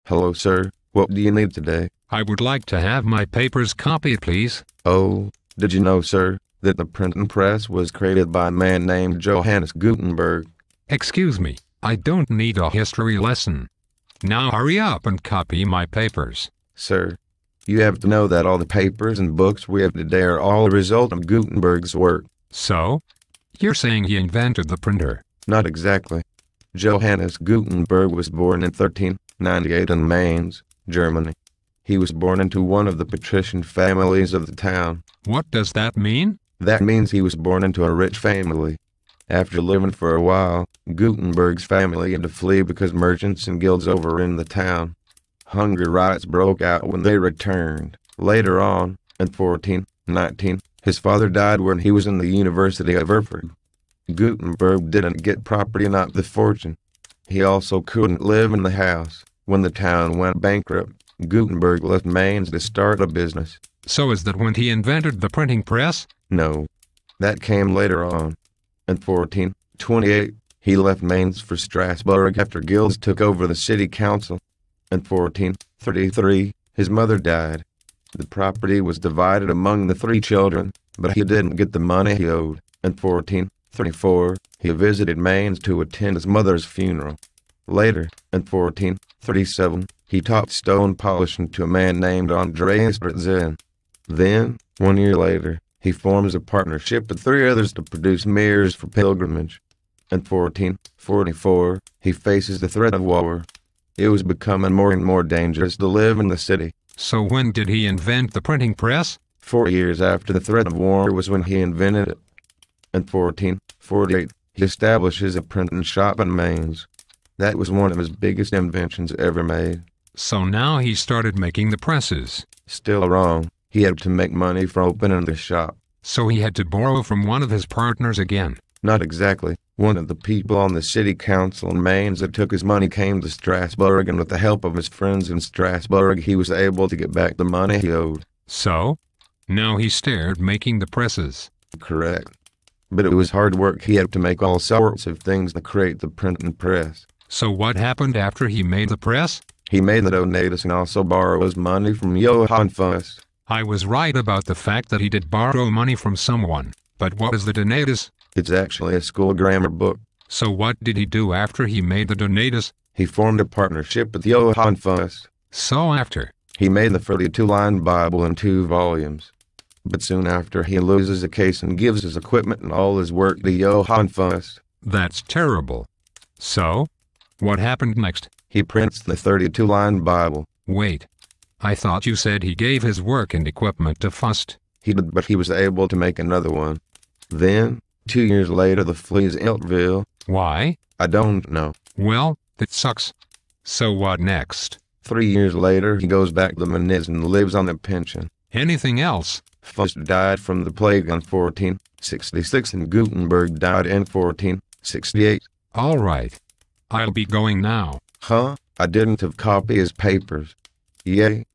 Hello, sir. What do you need today? I would like to have my papers copied, please. Oh, did you know, sir, that the printing press was created by a man named Johannes Gutenberg? Excuse me, I don't need a history lesson. Now hurry up and copy my papers. Sir, you have to know that all the papers and books we have today are all a result of Gutenberg's work. So? You're saying he invented the printer? Not exactly. Johannes Gutenberg was born in 1398 in Mainz, Germany. He was born into one of the patrician families of the town. What does that mean? That means he was born into a rich family. After living for a while, Gutenberg's family had to flee because merchants and guilds overran the town. Hunger riots broke out when they returned. Later on, in 1419, his father died when he was in the University of Erfurt. Gutenberg didn't get property, not the fortune. He also couldn't live in the house. When the town went bankrupt, Gutenberg left Mainz to start a business. So is that when he invented the printing press? No, that came later on. In 1428, he left Mainz for Strasbourg after guilds took over the city council. In 1433, his mother died. The property was divided among the 3 children, but he didn't get the money he owed. In 1434, he visited Mainz to attend his mother's funeral. Later, in 1437, he taught stone polishing to a man named Andreas Britzen. Then, 1 year later, he forms a partnership with 3 others to produce mirrors for pilgrimage. In 1444, he faces the threat of war. It was becoming more and more dangerous to live in the city. So when did he invent the printing press? 4 years after the threat of war was when he invented it. In 1448, he establishes a printing shop in Mainz. That was one of his biggest inventions ever made. So now he started making the presses. Still wrong. He had to make money for opening the shop. So he had to borrow from one of his partners again. Not exactly. One of the people on the city council in Mainz that took his money came to Strasbourg, and with the help of his friends in Strasbourg, he was able to get back the money he owed. So? Now he started making the presses. Correct. But it was hard work. He had to make all sorts of things to create the printing press. So what happened after he made the press? He made the donatus and also borrows money from Johannes. I was right about the fact that he did borrow money from someone. But what is the donatus? It's actually a school grammar book. So what did he do after he made the donatus? He formed a partnership with Johannes. So after? He made the 32-line Bible in 2 volumes. But soon after, he loses the case and gives his equipment and all his work to Johannes. That's terrible. So? What happened next? He prints the 32-line Bible. Wait. I thought you said he gave his work and equipment to Fust. He did, but he was able to make another one. Then, 2 years later, the flees Eltville. Why? I don't know. Well, that sucks. So what next? 3 years later, he goes back to Mainz and lives on a pension. Anything else? Fust died from the plague in 1466 and Gutenberg died in 1468. All right. I'll be going now. Huh? I didn't have copy his papers. Yay.